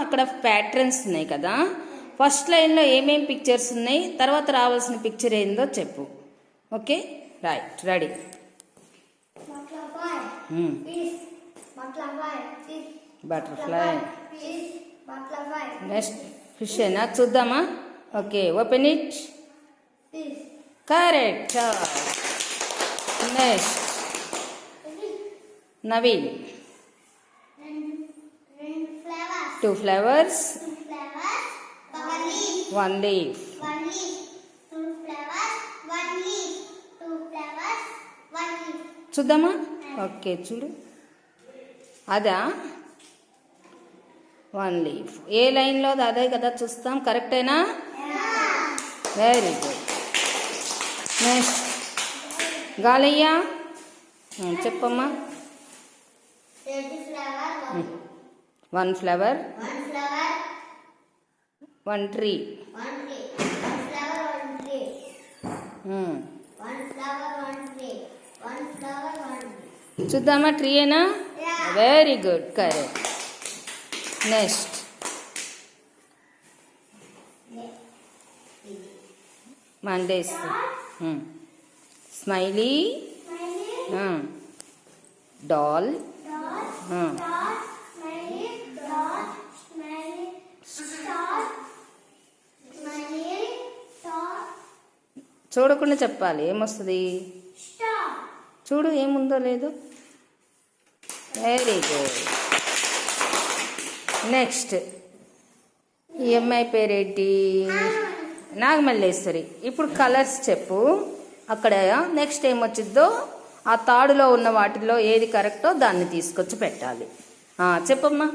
అక్కడ ప్యాటర్న్స్ ఉన్నాయి కదా, ఫస్ట్ లైన్లో ఏమేం పిక్చర్స్ ఉన్నాయి, తర్వాత రావాల్సిన పిక్చర్ ఏందో చెప్పు. Okay, right, ready. Butterfly. Next fish అయినా చూద్దామా? Okay, open it. Correct. Next Naveen. 2 flowers, 1 leaf. చూద్దామా? ఓకే, చూడు, అదా 1 leaf. ఏ లైన్లో అదే కదా చూస్తాం, కరెక్టేనా? Very good. నెక్స్ట్ గాలయ్య, చెప్పమ్మా. 1 flower, 1 tree. చూద్దామా? ట్రీయేనా? Very good, correct. Next Mondays. Smiley, doll, చూడకుండా చెప్పాలి, ఏమొస్తుంది చూడు, ఏముందో లేదు. Very good. నెక్స్ట్ ఈ అమ్మాయి పేరేంటి? నాగమల్లేశ్వరి. ఇప్పుడు కలర్స్ చెప్పు. అక్కడ నెక్స్ట్ ఏమొచ్చిద్దో ఆ తాడులో ఉన్న వాటిల్లో ఏది కరెక్టో దాన్ని తీసుకొచ్చి పెట్టాలి. చెప్పమ్మా.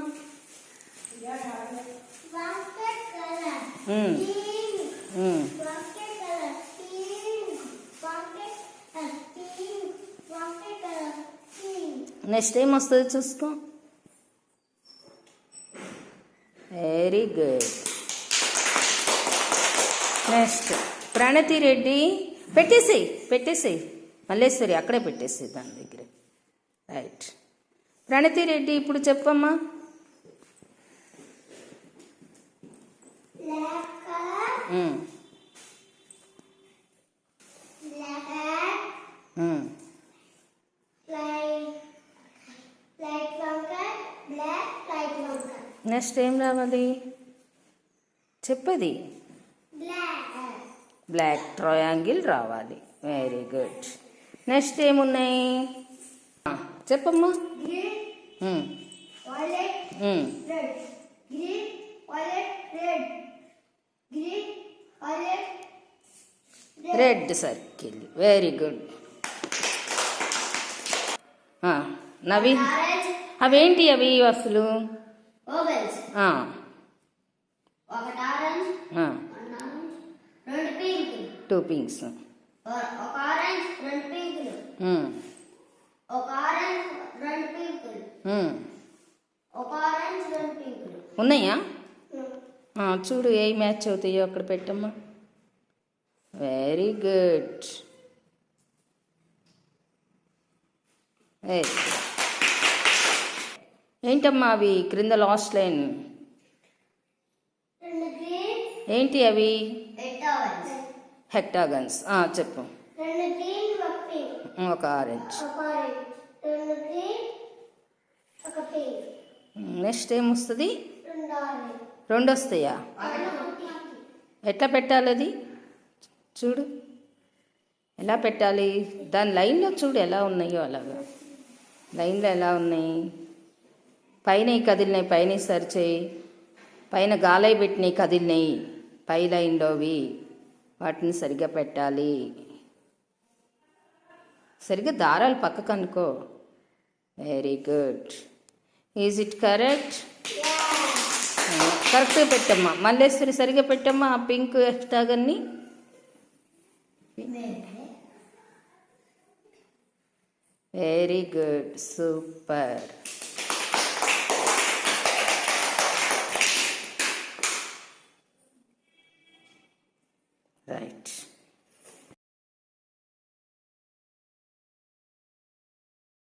నెక్స్ట్ ఏమొస్తుంది చూసుకో. Very good. నెక్స్ట్ ప్రణతి రెడ్డి. పెట్టేసేయి మల్లేశ్వరి, అక్కడే పెట్టేసి దాని దగ్గర. రైట్. ప్రణతి రెడ్డి, ఇప్పుడు చెప్పమ్మా. నెక్స్ట్ ఏం రావాలి చెప్పది? బ్లాక్ ట్రయాంగిల్ రావాలి. Very good. నెక్స్ట్ ఏమున్నాయి చెప్పమ్మా. Red circle. Very good. Naveen, అవేంటి అవి అసలు? టూ పింక్స్, ఉన్నాయా? చూడు ఏ మ్యాచ్ అవుతాయో అక్కడ పెట్టమ్మా. Very good. ఏంటమ్మా అవి క్రింద లాస్ట్ లైన్ ఏంటి అవి? హెక్టాగన్స్. చెప్పు. ఒక ఆరెంజ్. నెక్స్ట్ ఏమొస్తుంది? 2 వస్తాయా? ఎట్లా పెట్టాలి అది చూడు, ఎలా పెట్టాలి? దాని లైన్లో చూడు ఎలా ఉన్నాయో అలాగా. లైన్లో ఎలా ఉన్నాయి? పైన కదిలినాయి, పైన సరిచేయి. పైన గాలై పెట్టినాయి, కదిలినాయి పై లైన్లోవి. వాటిని సరిగ్గా పెట్టాలి. సరిగ్గా దారాలు పక్కకు అనుకో. Very good. Is it correct? కరెక్ట్గా పెట్టమ్మా. మల్లేశ్వరి సరిగ్గా పెట్టమ్మా ఆ పింక్ ఎక్స్ట్రాగన్ని. Very good, super. రైట్.